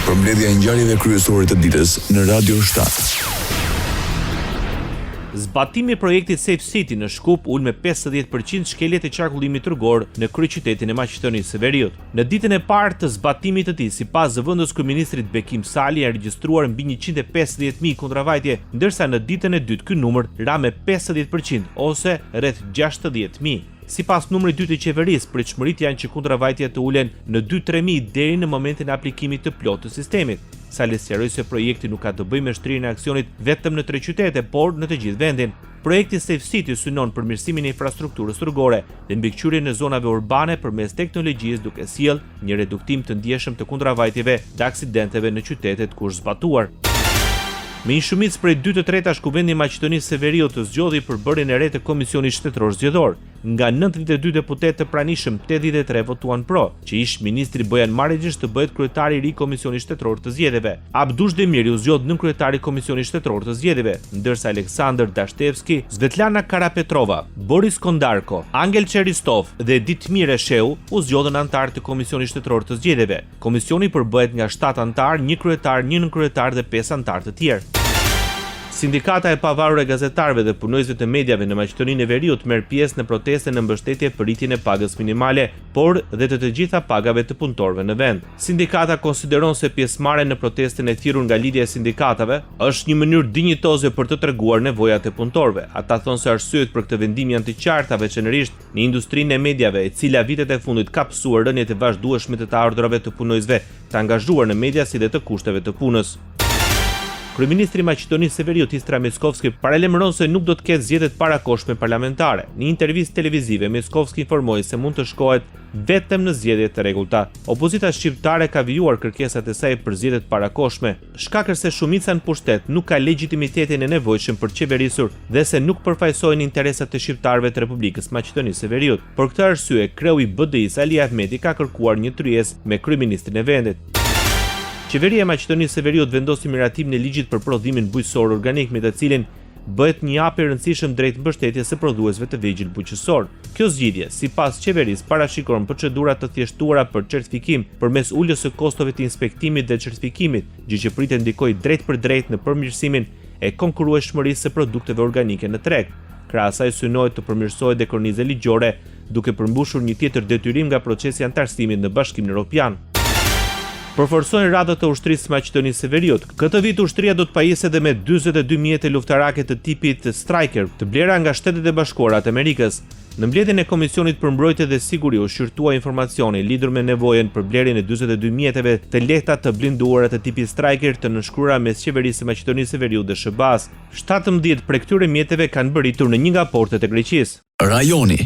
Përmbledhja e ngjarjeve kryesore të ditës në Radio 7. Zbatimi i projektit Safe City në Shkup ul me 50% shkeljet e qarkullimit rrugor në kryeqytetin e Maqedonisë së Veriut. Në ditën e parë të zbatimit të tij, sipas zëvendës kryeministrit Bekim Sali, janë regjistruar mbi 150.000 kundravajtje, ndërsa në ditën e dytë ky numër ra me 50% ose rreth 60.000. Sipas numrit dytë të qeverisë, pritshmëritë janë që kundravajtjet të ulen në 2-3.000 deri në momentin e aplikimit të plotë të sistemit. Sali sqaroi se projekti nuk ka të bëjë me shtrirjen e aksionit vetëm në 3 qytete, por në të gjithë vendin. Projekti Safe City synon përmirësimin e infrastrukturës rrugore dhe mbikëqyrjen e zonave urbane përmes teknologjisë, duke sjellë një reduktim të ndjeshëm të kundravajtjeve dhe aksidenteve në qytetet ku është zbatuar. Me një shumicë prej 2/3 Kuvendi i Maqedonisë së Veriut të zgjodhi përbërjen e re të Komisionit Shtetëror Zgjedhor. Nga 92 deputetë të pranishëm, 83 votuan pro, që ish ministri Bojan Marixhi të bëhet kryetari i ri i Komisionit Shtetëror të Zgjedhjeve. Abdush Demiri u zgjodh nën kryetari i Komisionit Shtetëror të Zgjedhjeve, ndërsa Aleksandr Dashtevski, Svetlana Karapetrova, Boris Kondarko, Angel Cheristov dhe Ditmir Esheu u zgjodhën antar të Komisionit Shtetëror të Zgjedhjeve. Komisioni përbëhet nga 7 antar, 1 kryetar, 1 nënkryetar dhe 5 antar të tjerë. Sindikata e pavarur e gazetarëve dhe punojësve të mediave në Maqedoninë e Veriut merr pjesë në proteste në mbështetje për rritjen e pagës minimale, por dhe të gjitha pagave të punëtorëve në vend. Sindikata konsideron se pjesëmarrja në protestën e thirrur nga Lidhja e Sindikatave është një mënyrë dinjitoze për të treguar nevojat e punëtorëve. Ata thonë se arsyet për këtë vendim janë të qarta, veçanërisht në industrinë e mediave, e cila vitet e fundit ka pësuar rënjet e vazhdueshme të ardhurave të punojësve të angazhuar në media si dhe të kushteve të punës. Kryeministri i Maqedonisë së Veriut Istra Meskovski paralajmëron se nuk do të ketë zgjedhje të parakohshme parlamentare. Në një intervistë televizive, Meskovski informoi se mund të shkohet vetëm në zgjedhje të rregullta. Opozita shqiptare ka vijuar kërkesat e saj për zgjedhje të parakohshme, shkakër se shumica në pushtet nuk ka legjitimitetin e nevojshëm për qeverisur dhe se nuk përfaqësojnë interesat të shqiptarëve të Republikës Maqedonisë së Veriut. Për këtë arsye, kreu i BDI-s Ali Ahmeti ka kërkuar një tryezë me kryeministrin e vendit. Qeveria e Maqedonisë së Veriut vendosi miratimin e ligjit për prodhimin bujqësor organik, me të cilin bëhet një hap i rëndësishëm drejt mbështetjes së prodhuesve të vegjël bujqësor. Kjo zgjidhje, sipas qeverisë, parashikon procedura të thjeshtuara për certifikim përmes uljes së kostove të inspektimit dhe certifikimit, gjë që pritet ndikojë drejt për drejt në përmirësimin e konkurrueshmërisë së produkteve organike në treg. Krahas asaj synohet të përmirësohet dhe korniza ligjore, duke përmbushur një tjetër detyrim nga procesi antarësimit në Bashkimin Evropian. Përforcojnë radhët e ushtrisë së Maqedonisë së Veriut. Këtë vit ushtria do të pajisë edhe me 42 mjete luftarake të tipit Striker, të blera nga Shtetet e Bashkuara të Amerikës. Në mbledhjen e Komisionit për Mbrojtje dhe Siguri u shqyrtua informacioni lidhur me nevojën për blerjen e 42 mjeteve të lehta të blinduara të tipit Striker të nënshkruara mes qeverisë së Maqedonisë së Veriut dhe SBA-s. 17 prej këtyre mjeteve kanë bërritur në një nga portet e Greqisë. Rajoni.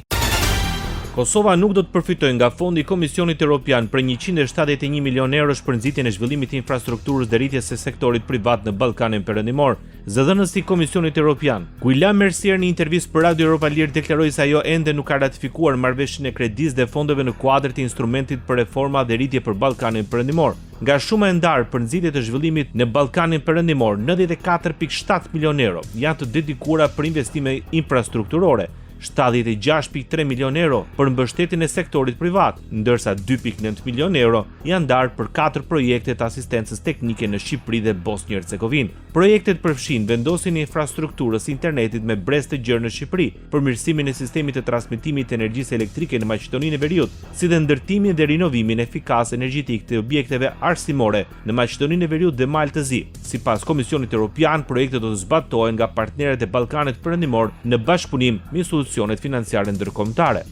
Kosova nuk do të përfitojë nga fondi i Komisionit Evropian për 171 milion eurosh për nxitjen e zhvillimit të infrastrukturës dhe rritjes së sektorit privat në Ballkanin Perëndimor. Zëdhënësi i Komisionit Evropian, Guilan Mercier në intervistë për Radio Europa Lirë deklaroi se ajo ende nuk ka ratifikuar marrëveshjen e kredisë dhe fondeve në kuadër të instrumentit për reforma dhe rritje për Ballkanin Perëndimor. Nga shuma e ndarë për nxitje të zhvillimit në Ballkanin Perëndimor, 94.7 milion euro janë të dedikuara për investime infrastrukturore. 76.3 milion euro për mbështetjen e sektorit privat, ndërsa 2.9 milion euro janë ndarë për 4 projekte të asistencës teknike në Shqipëri dhe Bosnjë-Hercegovinë. Projektet përfshin vendosjen e infrastrukturës internetit me brez të gjerë në Shqipëri, përmirësimin e sistemit të transmetimit të energjisë elektrike në Maqedoninë e Veriut, si dhe ndërtimin dhe rinovimin efikas energjetik të objekteve arsimore në Maqedoninë e Veriut dhe Malë të Zi. Sipas Komisionit Evropian, projektet do të zbatohen nga partnerët e Ballkanit Perëndimor në bashkëpunim me institucionet financiare ndërkombëtare.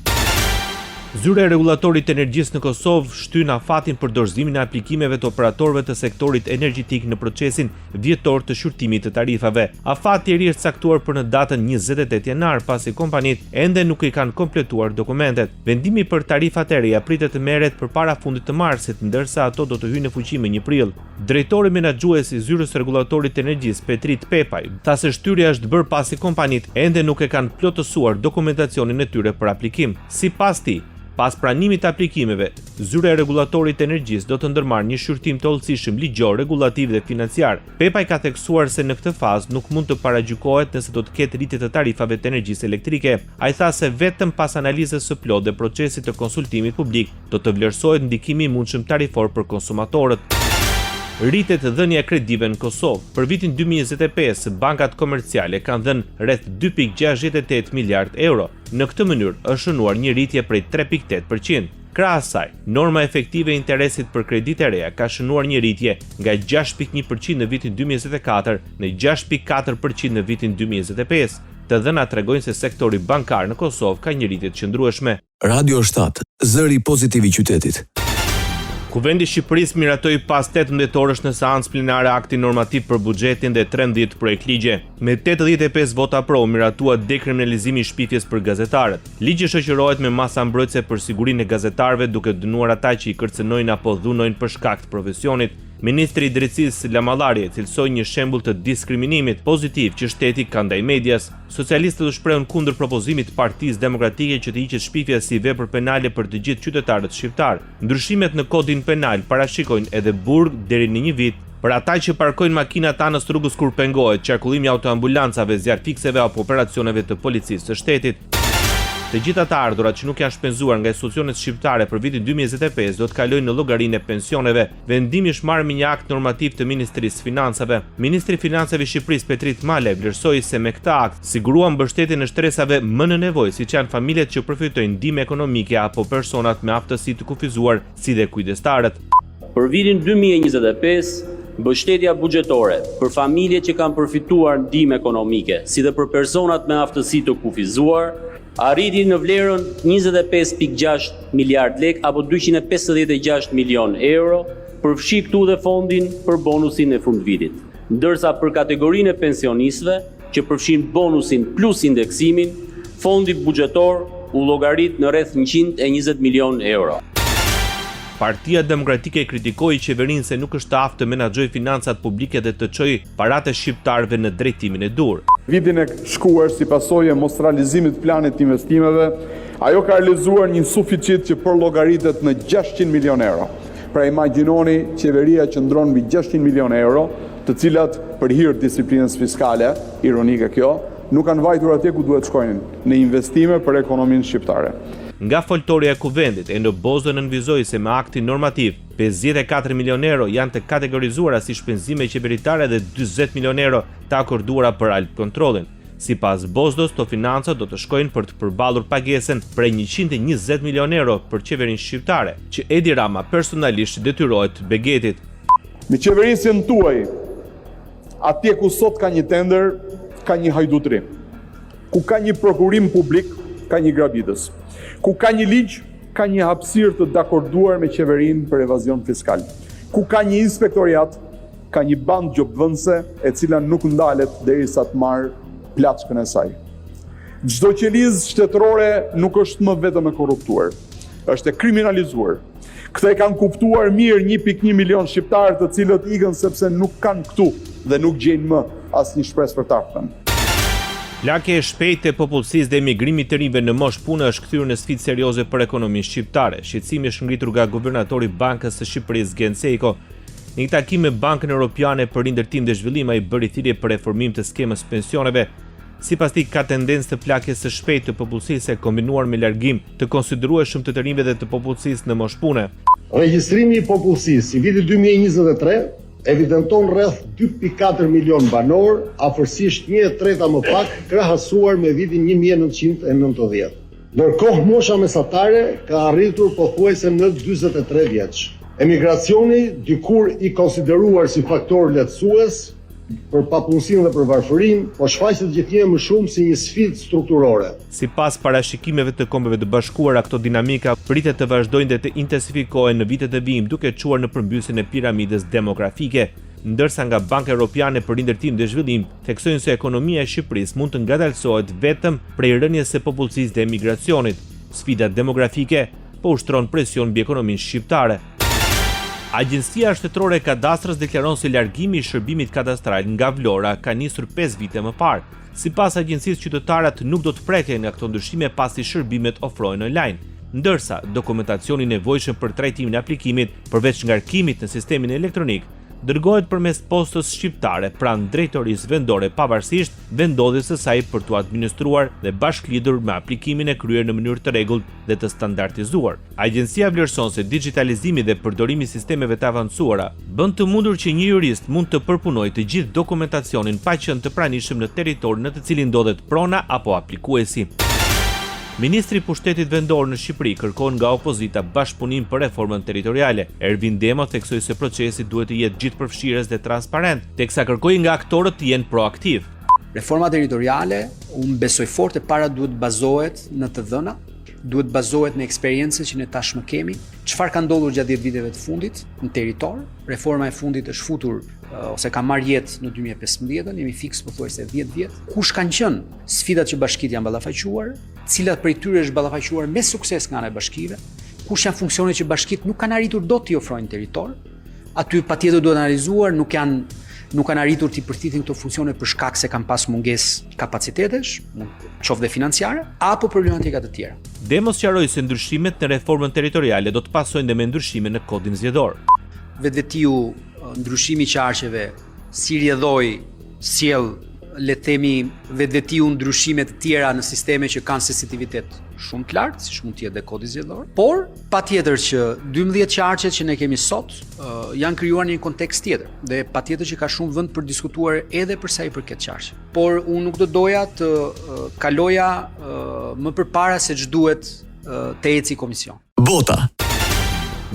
Zyra e Rregullatorit të Energjisë në Kosovë shtyn afatin për dorëzimin e aplikimeve të operatorëve të sektorit energjetik në procesin vjetor të shqyrtimit të tarifave. Afati i ri është caktuar për në datën 28 janar, pasi kompanitë ende nuk i kanë kompletuar dokumentet. Vendimi për tarifat e reja pritet të merret përpara fundit të marsit, ndërsa ato do të hyjnë në fuqi më 1 prill. Drejtori menaxhues i Zyrës së Rregullatorit të Energjisë, Petrit Pepaj, tha se shtyrja është bërë pasi kompanitë ende nuk e kanë plotësuar dokumentacionin e tyre për aplikim. Sipas tij, pas pranimit të aplikimeve, Zyra e Rregullatorit të Energjisë do të ndërmarrë një shqyrtim të hollësishëm ligjor, regulativ dhe financiar. Pepaj ka theksuar se në këtë fazë nuk mund të paragjykohet nëse do të ketë rritje të tarifave të energjisë elektrike. Ai tha se vetëm pas analizës së plotë dhe procesit të konsultimit publik do të vlerësohet ndikimi i mundshëm tarifor për konsumatorët. Rritet dhënia e kredive në Kosovë. Për vitin 2025, bankat komerciale kanë dhënë rreth 2.68 miliard euro. Në këtë mënyrë është shënuar një rritje prej 3.8%. Krahas asaj, norma efektive e interesit për kreditë e reja ka shënuar një rritje nga 6.1% në vitin 2024 në 6.4% në vitin 2025. Të dhënat tregojnë se sektori bankar në Kosovë ka një rritje të qëndrueshme. Radio 7, zëri pozitiv i qytetit. Kuvendi i Shqipërisë miratoi pas 18 orësh në seancë plenare aktin normativ për buxhetin dhe 13 projekt ligje. Me 85 vota pro miratua dekriminalizimi i shpifjes për gazetarët. Ligji shoqërohet me masa mbrojtëse për sigurinë e gazetarëve duke dënuar ata që i kërcënojnë apo dhunojnë për shkak të profesionit. Ministri i Drejtësisë Lamallari cilsoi një shembull të diskriminimit pozitiv që shteti ka ndaj medias. Socialistët u shprehën kundër propozimit të Partisë Demokratike që të hiqet shpifja si vepër penale për të gjithë qytetarët shqiptar. Ndryshimet në kodin penal parashikojnë edhe burg deri në 1 vit për ata që parkojnë makinat anës rrugës kur pengohet qarkullimi autoambulancave, zjarfikseve apo operacioneve të policisë së shtetit. Të gjitha të ardhurat që nuk janë shpenzuar nga institucionet shqiptare për vitin 2025 do të kalojnë në llogarinë e pensioneve. Vendimi është marrë me një akt normativ të Ministrisë së Financave. Ministri i Financave i Shqipërisë Petrit Male vlerësoi se me këtë akt siguruan mbështetjen e shtresave më në nevojë, siç janë familjet që përfitojnë ndihmë ekonomike apo personat me aftësi të kufizuar, si dhe kujdestarët. Për vitin 2025, mbështetja buxhetore për familjet që kanë përfituar ndihmë ekonomike, si dhe për personat me aftësi të kufizuar, arriti në vlerën 25.6 miliard lek apo 256 milion euro, përfshi këtu dhe fondin për bonusin e fundvitit. Ndërsa për kategorinë e pensionistëve, që përfshin bonusin plus indeksimin, fondi buxhetor u llogarit në rreth 120 milion euro. Partia Demokratike kritikoi qeverinë se nuk është aftë të menaxhojë financat publike dhe të çojë paratë e shqiptarëve në drejtimin e dur. Vitin e shkuar, si pasojë e mos realizimit të planit të investimeve, ajo ka realizuar një suficit që përllogaritet në 600 milion euro. Pra imagjinoni qeveria që ndron mbi 600 milion euro, të cilat për hir të disiplinës fiskale, ironike kjo, nuk kanë vajtur atje ku duhet shkojnë, në investime për ekonominë shqiptare. Nga foltorja e kuvendit, Endo Bozo nënvizoi se me aktin normativ, 54 milion euro janë të kategorizuara si shpenzime qeveritare dhe 40 milion euro të akorduara për alp kontrollin. Sipas Bozdos, to financat do të shkojnë për të përballur pagesën prej 120 milion euro për qeverinë shqiptare, që Edi Rama personalisht detyrohet begetit. Me qeverisjen tuaj, atje ku sot ka një tender, ka një hajdutri. Ku ka një prokurim publik, ka një grabitës. Ku ka një ligj, ka një hapësirë të dakorduar me qeverinë për evazion fiskal. Ku ka një inspektoriat, ka një bandë gjobdhënëse e cila nuk ndalet derisa të marrë plaçkën e saj. Çdo qelizë shtetërore nuk është më vetëm e korruptuar, është e kriminalizuar. Këtë e kanë kuptuar mirë 1.1 milion shqiptarë të cilët ikën sepse nuk kanë këtu dhe nuk gjejnë më asnjë shpresë për të ardhmen. Plakja e shpejtë e popullsisë dhe emigrimit të rinjve në moshë pune është kthyer në sfidë serioze për ekonominë shqiptare. Shqetësimi është ngritur nga guvernatori i Bankës së Shqipërisë Genseiko. Në një takim me Bankën Europiane për Rindërtim dhe Zhvillim ai bëri thirrje për reformim të skemës pensioneve. Sipas tij ka tendencë të plakjes së shpejtë të popullsisë e kombinuar me largim të konsiderueshëm të rinjve dhe të popullsisë në moshë pune. Regjistrimi i popullsisë i vitit 2023 evidenton rreth 2.4 milion banor, afërsisht 1/3 më pak krahasuar me vitin 1990. Ndërkohë mosha mesatare ka arritur pothuajse në 43 vjeç. Emigracioni, dikur i konsideruar si faktor lehtësues për papunësinë dhe për varfërinë, po shfaqet gjithnjë më shumë si një sfidë strukturore. Sipas parashikimeve të Kombeve të Bashkuara, këto dinamika pritet të vazhdojnë dhe të intensifikohen në vitet e vijim, duke çuar në përmbysjen e piramidës demografike, ndërsa nga Banka Europiane për Rindërtim dhe Zhvillim theksojnë se ekonomia e Shqipërisë mund të ngadalësohet vetëm prej rënies së popullsisë dhe emigracionit. Sfida demografike po ushtron presion mbi ekonominë shqiptare. Agjencia Shtetërore e Kadastrës deklaron se largimi i shërbimit kadastral nga Vlora ka nisur 5 vite më parë. Sipas agjencisë, qytetarët nuk do të preken nga këto ndryshime pasi shërbimet ofrohen online, ndërsa dokumentacioni i nevojshëm për trajtimin e aplikimit, përveç ngarkimit në sistemin elektronik, dërgohet përmes postës shqiptare pranë drejtorisë vendore pavarësisht vendodhjes së saj për t'u administruar dhe bashkëlidhur me aplikimin e kryer në mënyrë të rregullt dhe të standardizuar. Agjencia vlerëson se digitalizimi dhe përdorimi i sistemeve të avancuara bën të mundur që një jurist mund të përpunojë të gjithë dokumentacionin pa qenë të pranishëm në territorin në të cilin ndodhet prona apo aplikuesi. Ministri i Pushtetit Vendor në Shqipëri kërkon nga opozita bashkëpunim për reformën territoriale. Ervin Demo theksoi se procesi duhet të jetë gjithëpërfshirës dhe transparent, teksa kërkoi nga aktorët të jenë proaktiv. Reforma territoriale, unë besoj fort e para duhet bazohet në të dhëna, duhet bazohet në eksperiencë që ne tashmë kemi. Çfarë ka ndodhur gjatë 10 viteve të fundit në territor? Reforma e fundit është futur ose ka marrë jetë në 2015, jemi fiks pothuajse 10 vjet. Kush kanë qenë sfidat që bashkitë janë ballafaquar? Cilat prej tyre është ballafaquar me sukses nga ana e bashkive? Kush janë funksionet që bashkitë nuk kanë arritur dot t'i ofrojnë territor? Aty patjetër duhet analizuar, nuk kanë arritur t'i përthithin këto funksione për shkak se kanë pas mungesë kapacitetesh, qoftë dhe financiare, apo problematika të tjera. Demos sqaroi se ndryshimet në reformën territoriale do të pasojnë dhe me ndryshime në kodin zgjedhor. Vetvetiu ndryshimi i qarqeve si rrjedhoi sjell le të themi vetvetiu ndryshime të tjera në sisteme që kanë sensitivitet shumë të lartë, siç mund të jetë dhe kodi zgjedhor. Por patjetër që 12 qarqet që ne kemi sot janë krijuar në një kontekst tjetër dhe patjetër që ka shumë vend për diskutuar edhe për sa i përket qarqeve. Por unë nuk do doja të kaloja më përpara se ç'duhet të eci komision. Bota.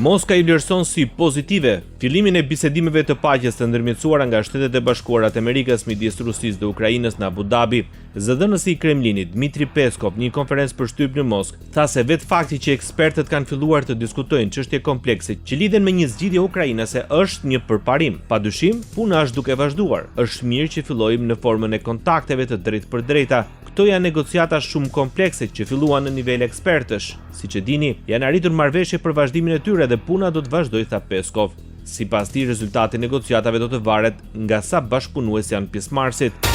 Moska i vlerëson si pozitive fillimin e bisedimeve të paqes të ndërmjetësuara nga Shtetet e Bashkuara të Amerikës midis Rusisë dhe Ukrainës në Abu Dhabi. Zëdhënësi i Kremlinit, Dmitri Peskov, në një konferencë për shtyp në Moskë, tha se vetë fakti që ekspertët kanë filluar të diskutojnë çështje komplekse që lidhen me një zgjidhje ukrainase është një përparim. Padyshim, puna është duke vazhduar. Është mirë që fillojmë në formën e kontakteve të drejtë për drejta. Këto janë negociata shumë komplekse që filluan në nivel ekspertësh. Siç e dini, janë arritur marrëveshje për vazhdimin e tyre dhe puna do të vazhdojë, tha Peskov. Sipas tij, rezultati i negociatave do të varet nga sa bashkëpunues janë pjesëmarrësit.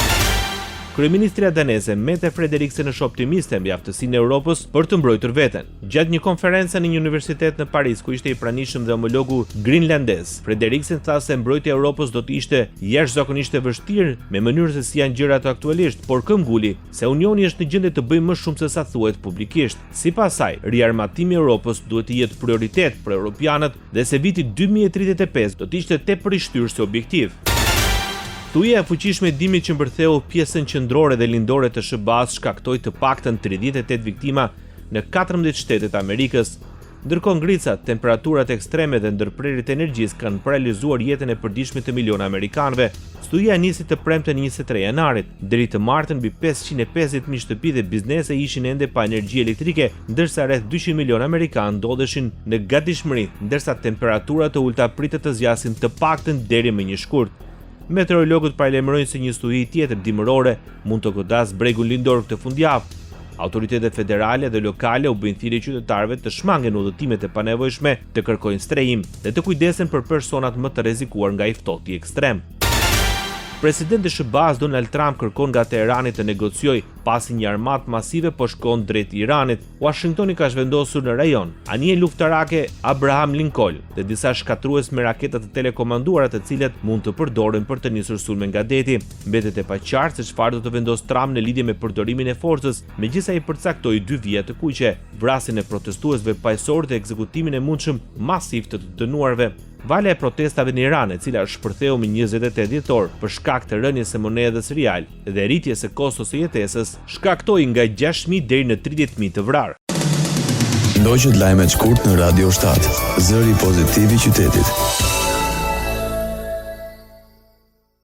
Kryeministria daneze Mette Frederiksen është optimiste mbi aftësinë e Europës për të mbrojtur veten. Gjatë një konference në një universitet në Paris ku ishte i pranishëm dhe homologu grinlandez, Frederiksen tha se mbrojtja e Europës do të ishte jashtëzakonisht e vështirë me mënyrë se si janë gjërat aktualisht, por këmbguli se Unioni është në gjendje të bëjë më shumë se sa thuhet publikisht. Sipas saj, riarmatimi i Europës duhet të jetë prioritet për europianët dhe se viti 2035 do të ishte tepër i shtyrë se objektiv. Thuja e fuqishme e dimrit që mbërtheu pjesën qendrore dhe lindore të SBA-s shkaktoi të paktën 38 viktima në 14 shtete të Amerikës. Ndërkohë ngricat, temperaturat ekstreme dhe ndërprerjet e energjisë kanë paralizuar jetën e përditshme të miliona amerikanëve. Studia nisi të premten 23 janarit. Deri të martën mbi 550.000 shtëpi dhe biznese ishin ende pa energji elektrike, ndërsa rreth 200 milionë amerikanë ndodheshin në gatishmëri, ndërsa temperaturat e ulta pritet të zgjasin të paktën deri më një shkurt. Meteorologët paralajmërojnë se një studi tjetër dimërore mund të godasë bregun lindor këtë fundjavë. Autoritetet federale dhe lokale u bëjnë thirrje qytetarëve të shmangen udhëtimet e panevojshme, të kërkojnë strehim dhe të kujdesen për personat më të rrezikuar nga i ftohti ekstrem. Presidenti i SBA-s Donald Trump kërkon nga Teherani të negociojë pasi një armatë masive po shkon drejt Iranit. Washingtoni ka zhvendosur në rajon anije luftarake Abraham Lincoln dhe disa shkatrues me raketa të telekomanduara të cilet mund të përdoren për të nisur sulme nga deti. Mbetet e paqartë se çfarë do të vendosë Trump në lidhje me përdorimin e forcës, megjithëse ai përcaktoi 2 vjet të kuqe, vrasjen e protestuesve paqësorë dhe ekzekutimin e mundshëm masiv të dënuarve. Vala e protestave në Iran, e cila shpërtheu më 28 dhjetor për shkak të rënies së monedhës rial dhe rritjes së kostos së jetesës, shkaktoi nga 6.000 deri në 30.000 të vrarë. Ndoqët lajmet shkurt në Radio 7, zëri pozitiv i qytetit.